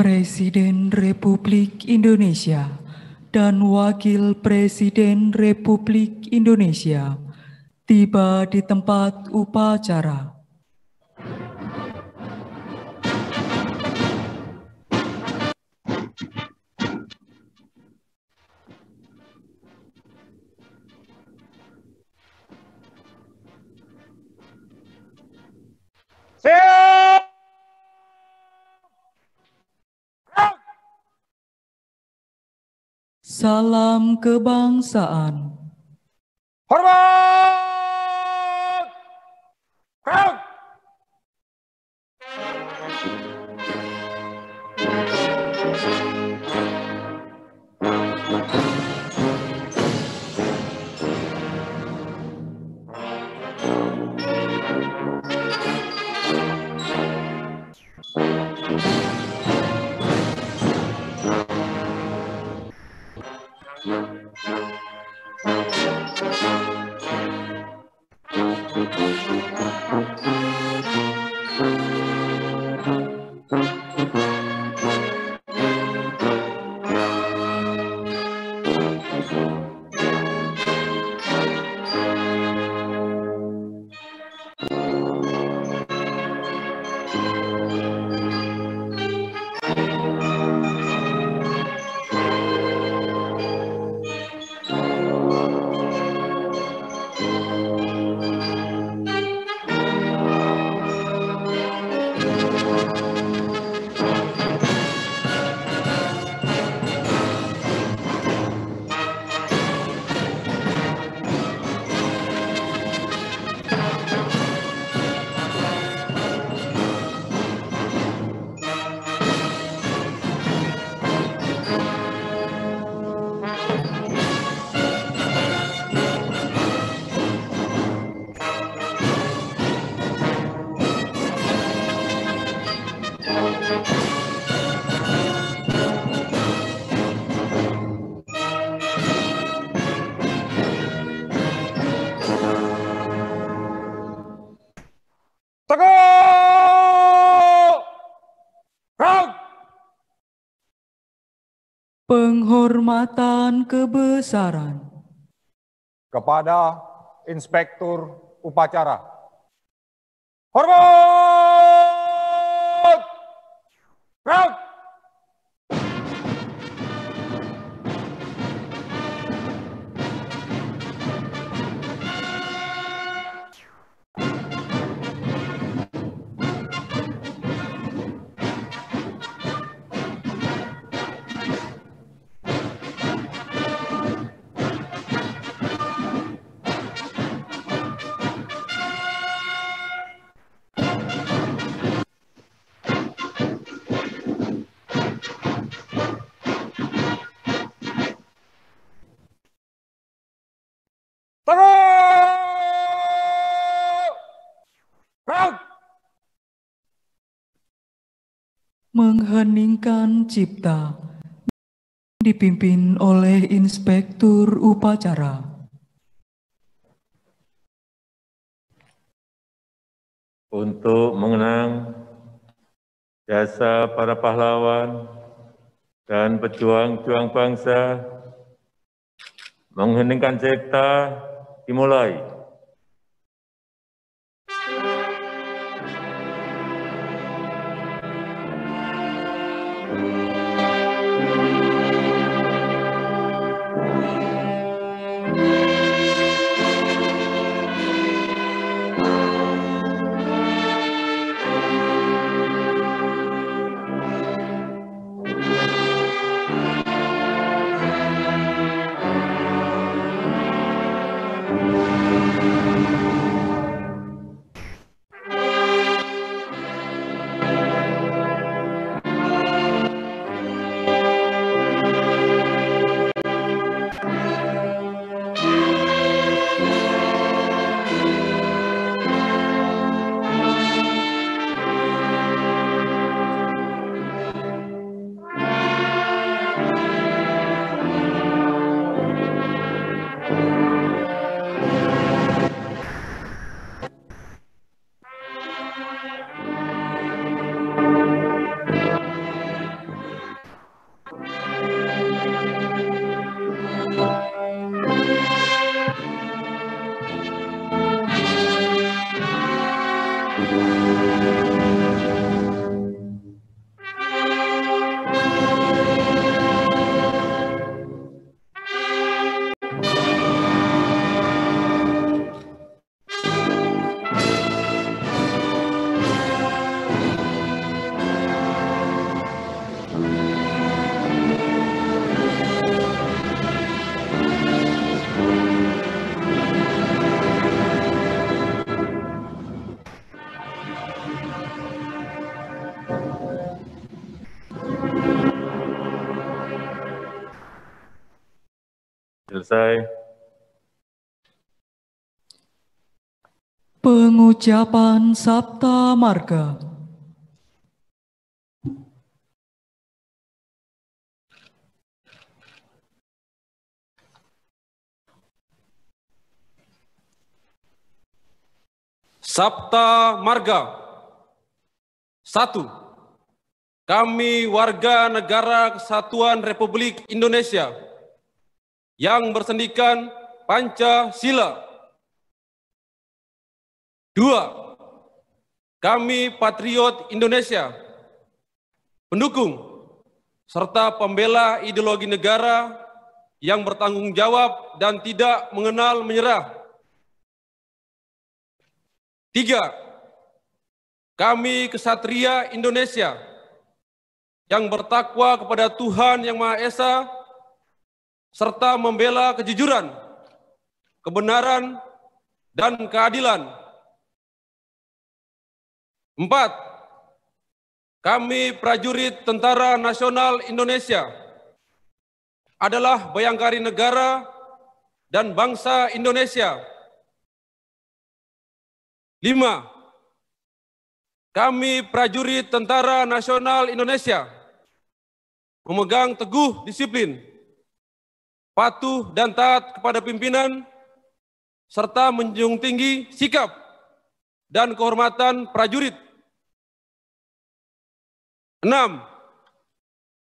Presiden Republik Indonesia dan Wakil Presiden Republik Indonesia tiba di tempat upacara. Salam kebangsaan. Hormat! Gerak! Teguh! Gerak! Penghormatan kebesaran Kepada Inspektur Upacara. Hormat! Gerak! Teguh! Gerak! mengheningkan cipta dipimpin oleh Inspektur Upacara. Untuk mengenang jasa para pahlawan dan pejuang-juang bangsa, mengheningkan cipta dimulai. selesai. Pengucapan Sabta Marga. Sabta Marga. 1. Kami warga negara Kesatuan Republik Indonesia yang bersendikan Pancasila. 2. Kami patriot Indonesia, pendukung serta pembela ideologi negara yang bertanggung jawab dan tidak mengenal menyerah. 3. Kami kesatria Indonesia yang bertakwa kepada Tuhan Yang Maha Esa serta membela kejujuran, kebenaran, dan keadilan. 4. Kami prajurit Tentara Nasional Indonesia adalah bayangkari negara dan bangsa Indonesia. 5. Kami prajurit Tentara Nasional Indonesia memegang teguh disiplin, patuh dan taat kepada pimpinan, serta menjunjung tinggi sikap dan kehormatan prajurit. 6.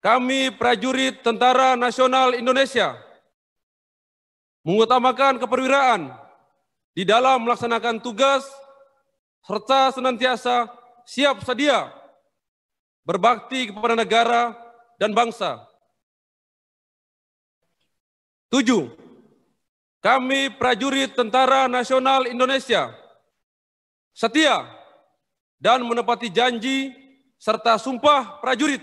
Kami prajurit Tentara Nasional Indonesia mengutamakan keperwiraan di dalam melaksanakan tugas serta senantiasa siap sedia berbakti kepada negara dan bangsa. 7. Kami prajurit Tentara Nasional Indonesia setia dan menepati janji serta sumpah prajurit.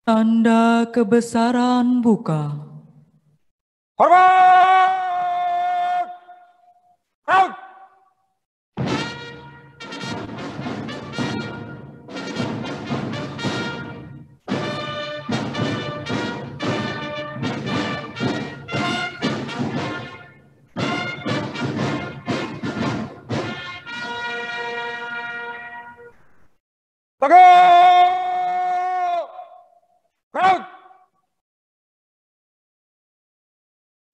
Tanda kebesaran buka. Hormat! Proud! Teguh! Proud!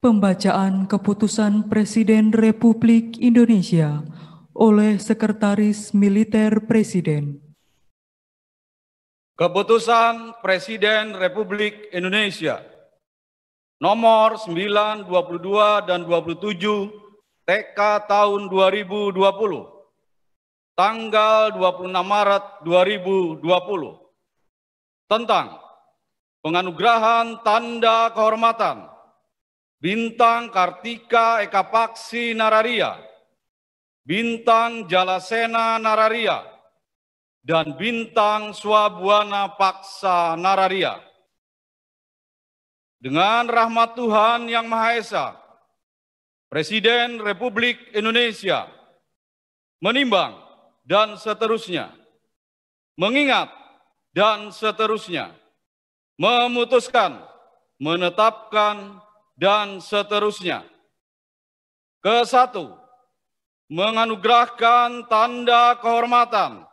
Pembacaan Keputusan Presiden Republik Indonesia oleh Sekretaris Militer Presiden. Keputusan Presiden Republik Indonesia nomor 9, 22, dan 27 TK tahun 2020, tanggal 26 Maret 2020, tentang penganugerahan tanda kehormatan Bintang Kartika Eka Paksi Nararia, Bintang Jalasena Nararia, dan Bintang Swabwana Paksa Nararia. Dengan rahmat Tuhan Yang Maha Esa, Presiden Republik Indonesia menimbang dan seterusnya, mengingat dan seterusnya, memutuskan, menetapkan, dan seterusnya. Ke-1, menganugerahkan tanda kehormatan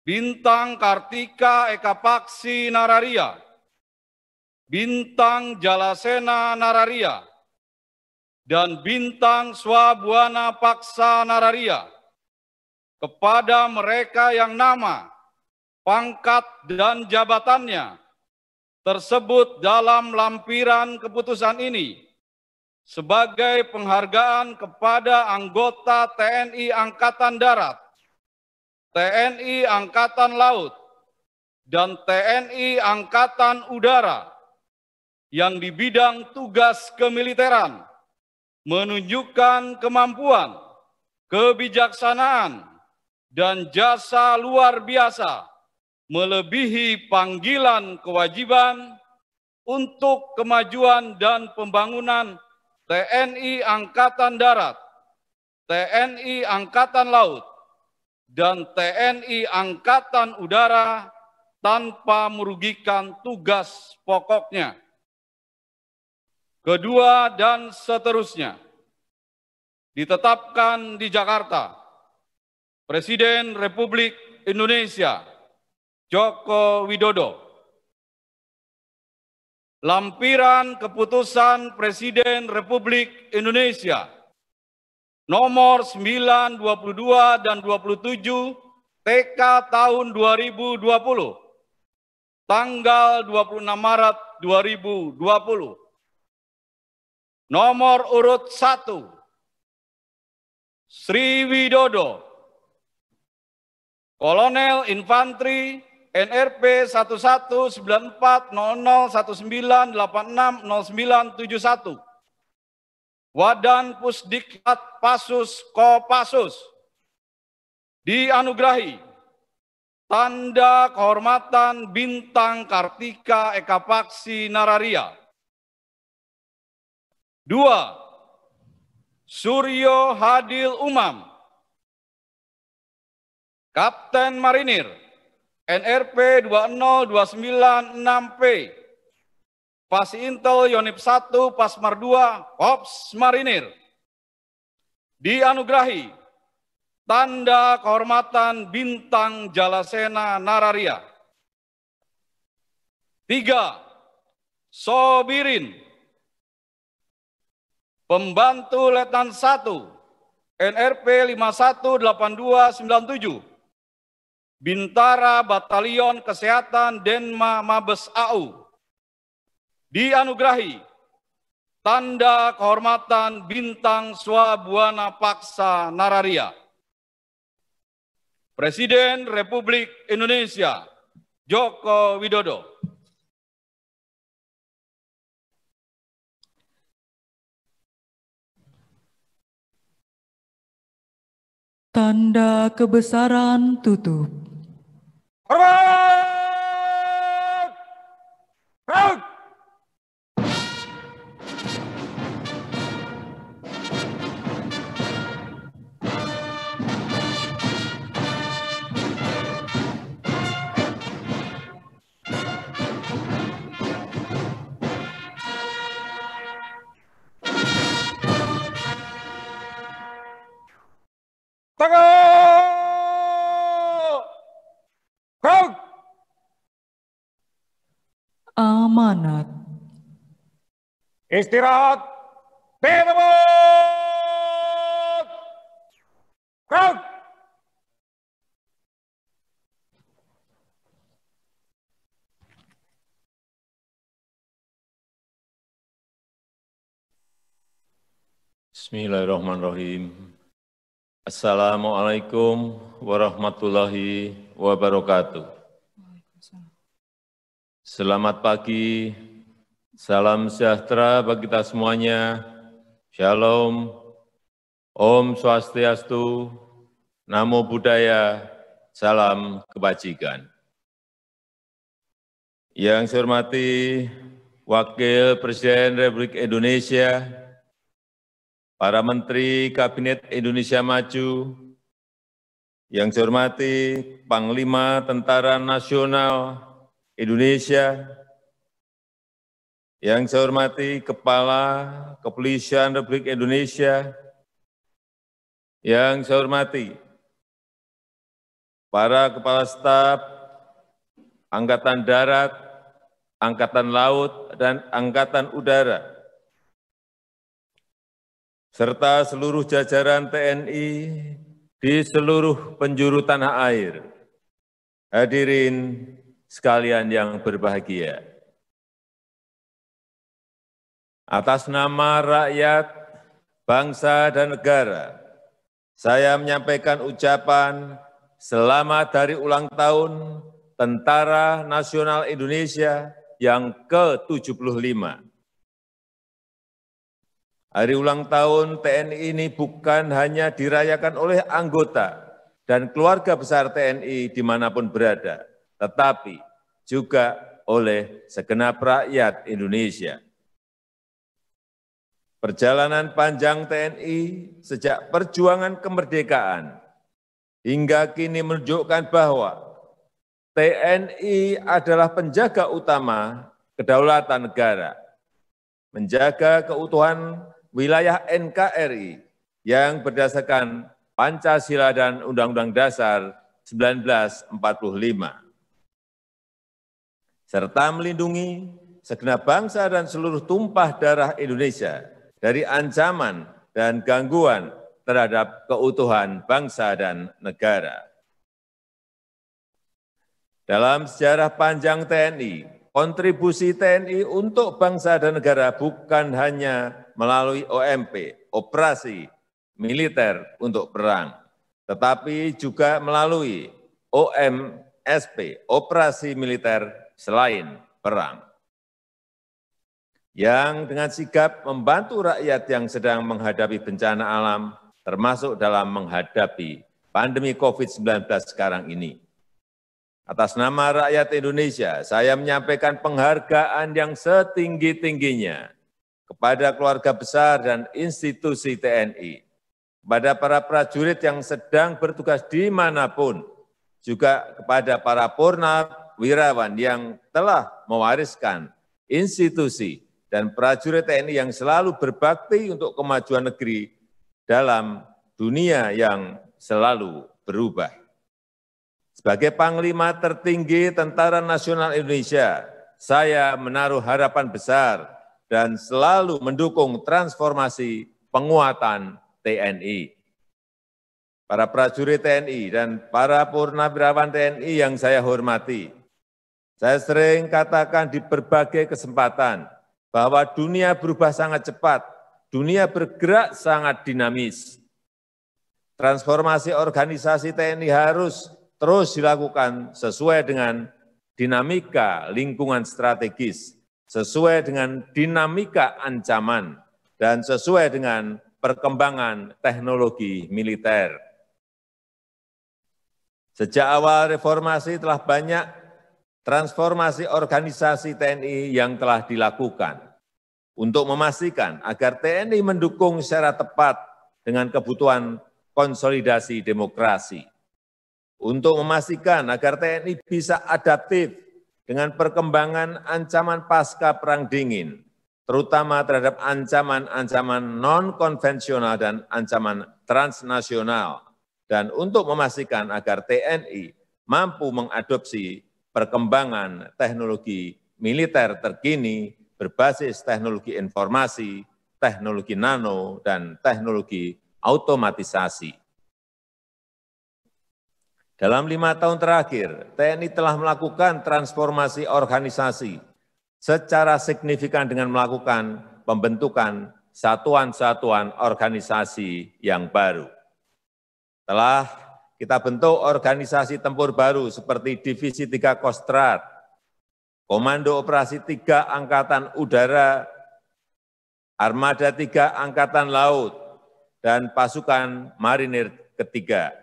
Bintang Kartika Eka Paksi Nararia, Bintang Jalasena Nararia, dan Bintang Swabwana Paksa Nararia kepada mereka yang nama, pangkat, dan jabatannya tersebut dalam lampiran keputusan ini sebagai penghargaan kepada anggota TNI Angkatan Darat, TNI Angkatan Laut, dan TNI Angkatan Udara yang di bidang tugas kemiliteran menunjukkan kemampuan, kebijaksanaan, dan jasa luar biasa melebihi panggilan kewajiban untuk kemajuan dan pembangunan TNI Angkatan Darat, TNI Angkatan Laut, dan TNI Angkatan Udara tanpa merugikan tugas pokoknya. Kedua, dan seterusnya, ditetapkan di Jakarta, Presiden Republik Indonesia Joko Widodo. Lampiran Keputusan Presiden Republik Indonesia nomor 9, 22, dan 27 TK tahun 2020, tanggal 26 Maret 2020. Nomor urut 1, Sri Widodo, Kolonel Infanteri NRP 11940019860971, Wadan Pusdiklat Pasus Kopassus, dianugerahi Tanda Kehormatan Bintang Kartika Ekapaksi Nararia. 2. Suryo Hadil Umam, Kapten Marinir NRP 20296P, Pasintel Yonif 1 Pasmar 2 Korps Marinir, dianugerahi Tanda Kehormatan Bintang Jalasena Nararia. 3. Sobirin, Pembantu Letnan 1 NRP 518297, Bintara Batalion Kesehatan Denma Mabes AU, dianugerahi Tanda Kehormatan Bintang Swabuana Paksa Nararia. Presiden Republik Indonesia Joko Widodo. Tanda kebesaran tutup. Hormat! Raut! Tengah! Raut! Amanat. Istirahat! Berempat! Raut! Bismillahirrahmanirrahim. Assalamualaikum warahmatullahi wabarakatuh. Selamat pagi, salam sejahtera bagi kita semuanya. Shalom, Om Swastiastu, Namo Buddhaya, salam kebajikan. Yang saya hormati Wakil Presiden Republik Indonesia, para Menteri Kabinet Indonesia Maju, yang saya hormati Panglima Tentara Nasional Indonesia, yang saya hormati Kepala Kepolisian Republik Indonesia, yang saya hormati para Kepala Staf Angkatan Darat, Angkatan Laut, dan Angkatan Udara, serta seluruh jajaran TNI di seluruh penjuru tanah air. Hadirin sekalian yang berbahagia. Atas nama rakyat, bangsa, dan negara, saya menyampaikan ucapan selamat hari ulang tahun Tentara Nasional Indonesia yang ke-75. Hari ulang tahun TNI ini bukan hanya dirayakan oleh anggota dan keluarga besar TNI dimanapun berada, tetapi juga oleh segenap rakyat Indonesia. Perjalanan panjang TNI sejak perjuangan kemerdekaan hingga kini menunjukkan bahwa TNI adalah penjaga utama kedaulatan negara, menjaga keutuhan wilayah NKRI yang berdasarkan Pancasila dan Undang-Undang Dasar 1945, serta melindungi segenap bangsa dan seluruh tumpah darah Indonesia dari ancaman dan gangguan terhadap keutuhan bangsa dan negara. Dalam sejarah panjang TNI, kontribusi TNI untuk bangsa dan negara bukan hanya melalui OMP, operasi militer untuk perang, tetapi juga melalui OMSP, operasi militer selain perang, yang dengan sigap membantu rakyat yang sedang menghadapi bencana alam, termasuk dalam menghadapi pandemi COVID-19 sekarang ini. Atas nama rakyat Indonesia, saya menyampaikan penghargaan yang setinggi-tingginya kepada keluarga besar dan institusi TNI, kepada para prajurit yang sedang bertugas dimanapun, juga kepada para purnawirawan yang telah mewariskan institusi dan prajurit TNI yang selalu berbakti untuk kemajuan negeri dalam dunia yang selalu berubah. Sebagai Panglima tertinggi Tentara Nasional Indonesia, saya menaruh harapan besar dan selalu mendukung transformasi penguatan TNI. Para prajurit TNI dan para purnawirawan TNI yang saya hormati, saya sering katakan di berbagai kesempatan bahwa dunia berubah sangat cepat, dunia bergerak sangat dinamis. Transformasi organisasi TNI harus terus dilakukan sesuai dengan dinamika lingkungan strategis, sesuai dengan dinamika ancaman, dan sesuai dengan perkembangan teknologi militer. Sejak awal reformasi telah banyak transformasi organisasi TNI yang telah dilakukan untuk memastikan agar TNI mendukung secara tepat dengan kebutuhan konsolidasi demokrasi, untuk memastikan agar TNI bisa adaptif dengan perkembangan ancaman pasca Perang Dingin, terutama terhadap ancaman-ancaman non-konvensional dan ancaman transnasional, dan untuk memastikan agar TNI mampu mengadopsi perkembangan teknologi militer terkini berbasis teknologi informasi, teknologi nano, dan teknologi otomatisasi. Dalam 5 tahun terakhir, TNI telah melakukan transformasi organisasi secara signifikan dengan melakukan pembentukan satuan-satuan organisasi yang baru. Telah kita bentuk organisasi tempur baru seperti Divisi 3 Kostrad, Komando Operasi 3 Angkatan Udara, Armada 3 Angkatan Laut, dan Pasukan Marinir ketiga.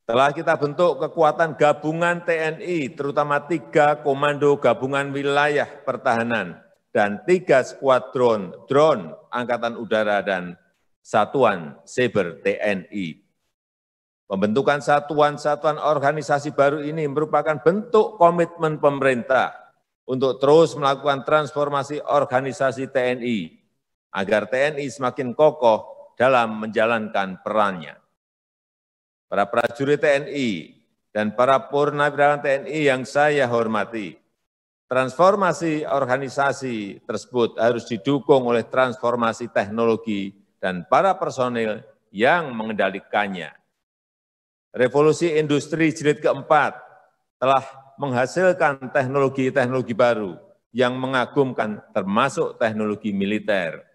Telah kita bentuk kekuatan gabungan TNI, terutama 3 Komando Gabungan Wilayah Pertahanan dan 3 skuadron drone Angkatan Udara dan Satuan Cyber TNI. Pembentukan satuan-satuan organisasi baru ini merupakan bentuk komitmen pemerintah untuk terus melakukan transformasi organisasi TNI agar TNI semakin kokoh dalam menjalankan perannya. Para prajurit TNI dan para purnawirawan TNI yang saya hormati, transformasi organisasi tersebut harus didukung oleh transformasi teknologi dan para personil yang mengendalikannya. Revolusi industri jilid keempat telah menghasilkan teknologi-teknologi baru yang mengagumkan termasuk teknologi militer.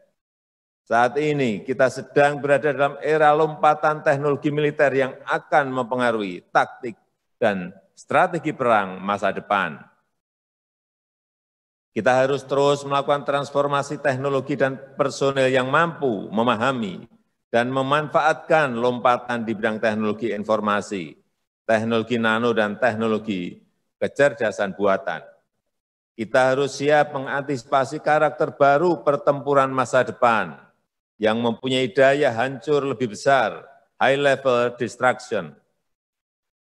Saat ini kita sedang berada dalam era lompatan teknologi militer yang akan mempengaruhi taktik dan strategi perang masa depan. Kita harus terus melakukan transformasi teknologi dan personel yang mampu memahami dan memanfaatkan lompatan di bidang teknologi informasi, teknologi nano, dan teknologi kecerdasan buatan. Kita harus siap mengantisipasi karakter baru pertempuran masa depan yang mempunyai daya hancur lebih besar, high level destruction.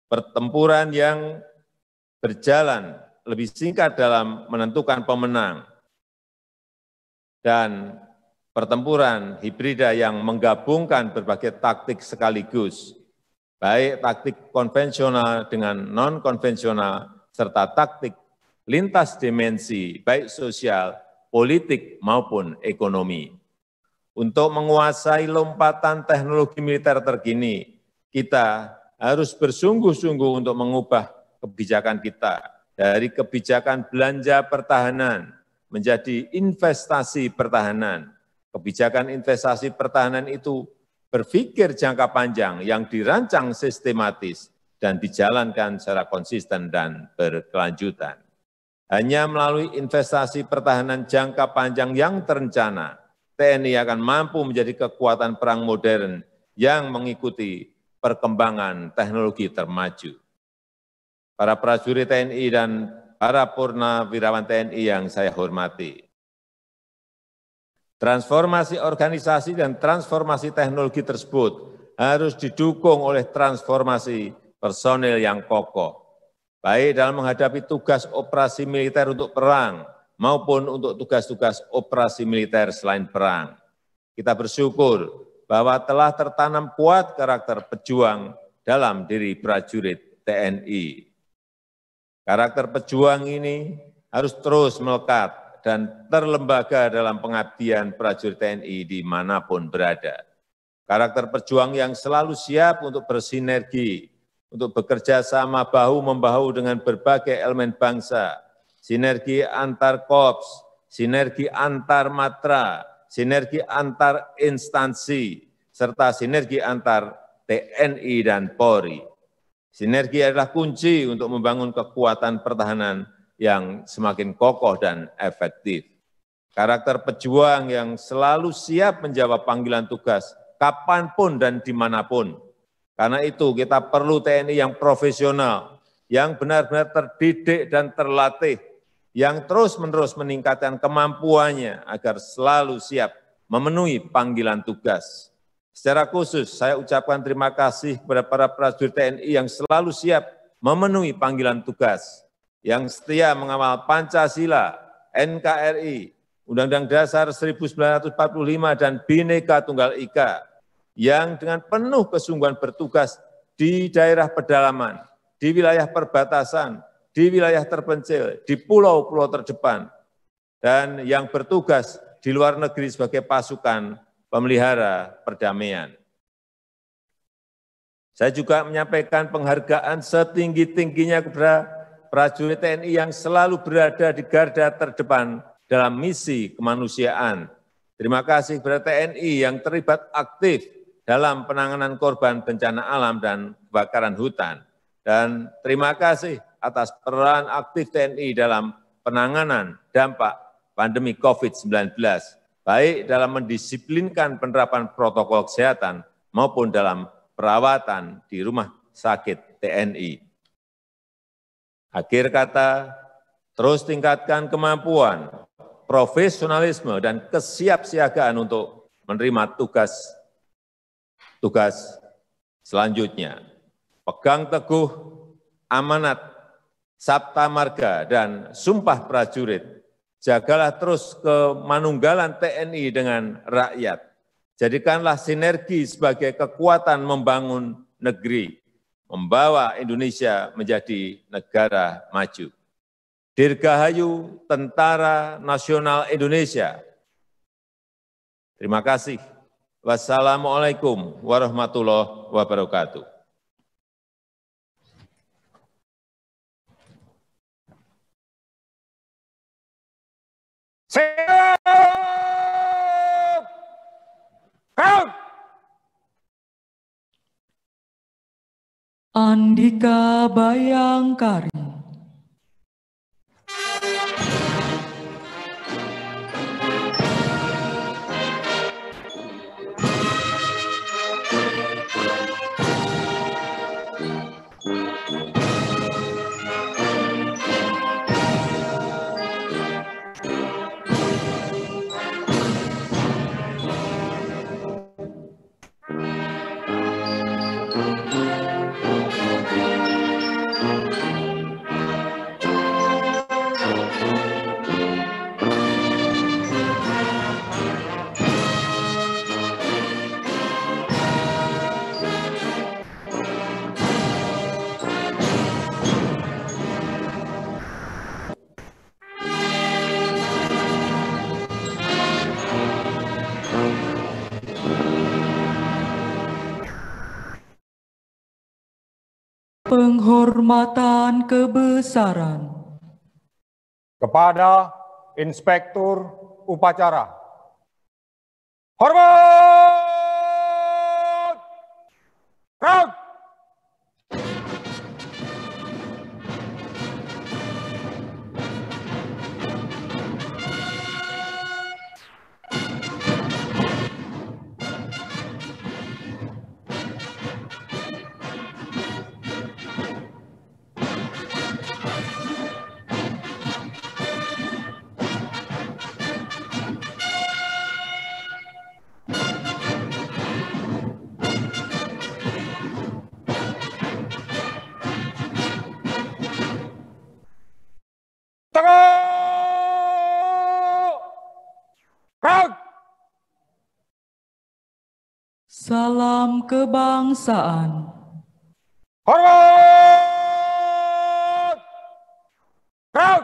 Pertempuran yang berjalan lebih singkat dalam menentukan pemenang, dan pertempuran hibrida yang menggabungkan berbagai taktik sekaligus, baik taktik konvensional dengan non-konvensional, serta taktik lintas dimensi, baik sosial, politik, maupun ekonomi. Untuk menguasai lompatan teknologi militer terkini, kita harus bersungguh-sungguh untuk mengubah kebijakan kita dari kebijakan belanja pertahanan menjadi investasi pertahanan. Kebijakan investasi pertahanan itu berpikir jangka panjang yang dirancang sistematis dan dijalankan secara konsisten dan berkelanjutan. Hanya melalui investasi pertahanan jangka panjang yang terencana, TNI akan mampu menjadi kekuatan perang modern yang mengikuti perkembangan teknologi termaju. Para prajurit TNI dan para purnawirawan TNI yang saya hormati, transformasi organisasi dan transformasi teknologi tersebut harus didukung oleh transformasi personil yang kokoh, baik dalam menghadapi tugas operasi militer untuk perang maupun untuk tugas-tugas operasi militer selain perang. Kita bersyukur bahwa telah tertanam kuat karakter pejuang dalam diri prajurit TNI. Karakter pejuang ini harus terus melekat dan terlembaga dalam pengabdian prajurit TNI dimanapun berada. Karakter pejuang yang selalu siap untuk bersinergi, untuk bekerja sama bahu-membahu dengan berbagai elemen bangsa, sinergi antar korps, sinergi antar matra, sinergi antar instansi, serta sinergi antar TNI dan Polri. Sinergi adalah kunci untuk membangun kekuatan pertahanan yang semakin kokoh dan efektif. Karakter pejuang yang selalu siap menjawab panggilan tugas kapanpun dan dimanapun. Karena itu kita perlu TNI yang profesional, yang benar-benar terdidik dan terlatih, yang terus-menerus meningkatkan kemampuannya agar selalu siap memenuhi panggilan tugas. Secara khusus saya ucapkan terima kasih kepada para prajurit TNI yang selalu siap memenuhi panggilan tugas, yang setia mengawal Pancasila, NKRI, Undang-Undang Dasar 1945 dan Bhinneka Tunggal Ika, yang dengan penuh kesungguhan bertugas di daerah pedalaman, di wilayah perbatasan, di wilayah terpencil, di pulau-pulau terdepan, dan yang bertugas di luar negeri sebagai pasukan pemelihara perdamaian. Saya juga menyampaikan penghargaan setinggi-tingginya kepada prajurit TNI yang selalu berada di garda terdepan dalam misi kemanusiaan. Terima kasih kepada TNI yang terlibat aktif dalam penanganan korban bencana alam dan kebakaran hutan. Dan terima kasih atas peran aktif TNI dalam penanganan dampak pandemi COVID-19, baik dalam mendisiplinkan penerapan protokol kesehatan maupun dalam perawatan di rumah sakit TNI. Akhir kata, terus tingkatkan kemampuan, profesionalisme, dan kesiapsiagaan untuk menerima tugas selanjutnya. Pegang teguh amanat Sabta Marga dan Sumpah Prajurit. Jagalah terus kemanunggalan TNI dengan rakyat. Jadikanlah sinergi sebagai kekuatan membangun negeri, membawa Indonesia menjadi negara maju. Dirgahayu Tentara Nasional Indonesia. Terima kasih. Wassalamualaikum warahmatullahi wabarakatuh. Siap! Out! Andika Bayangkari. Penghormatan kebesaran kepada Inspektur Upacara. Hormat! Proud! Proud! Salam kebangsaan. Hormat! Proud!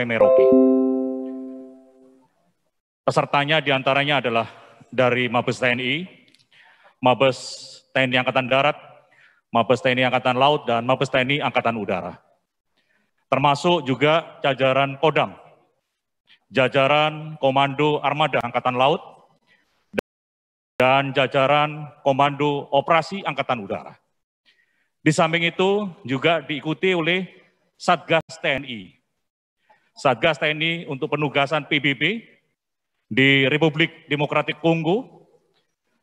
Merauke. Pesertanya diantaranya adalah dari Mabes TNI, Mabes TNI Angkatan Darat, Mabes TNI Angkatan Laut, dan Mabes TNI Angkatan Udara. Termasuk juga jajaran Kodam, jajaran Komando Armada Angkatan Laut, dan jajaran Komando Operasi Angkatan Udara. Di samping itu juga diikuti oleh Satgas TNI. Satgas TNI untuk penugasan PBB di Republik Demokratik Kongo,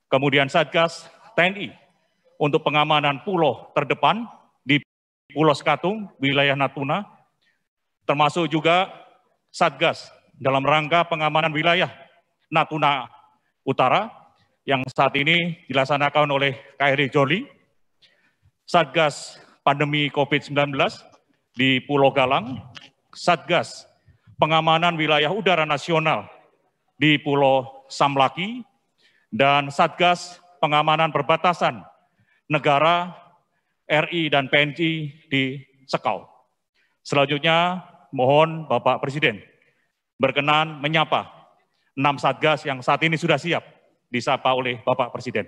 kemudian Satgas TNI untuk pengamanan pulau terdepan di Pulau Skatung, wilayah Natuna, termasuk juga Satgas dalam rangka pengamanan wilayah Natuna Utara yang saat ini dilaksanakan oleh KRI Joli, Satgas pandemi COVID-19 di Pulau Galang, Satgas pengamanan wilayah udara nasional di Pulau Samlaki, dan Satgas Pengamanan Perbatasan Negara RI dan PNI di Sekau. Selanjutnya, mohon Bapak Presiden berkenan menyapa 6 Satgas yang saat ini sudah siap disapa oleh Bapak Presiden.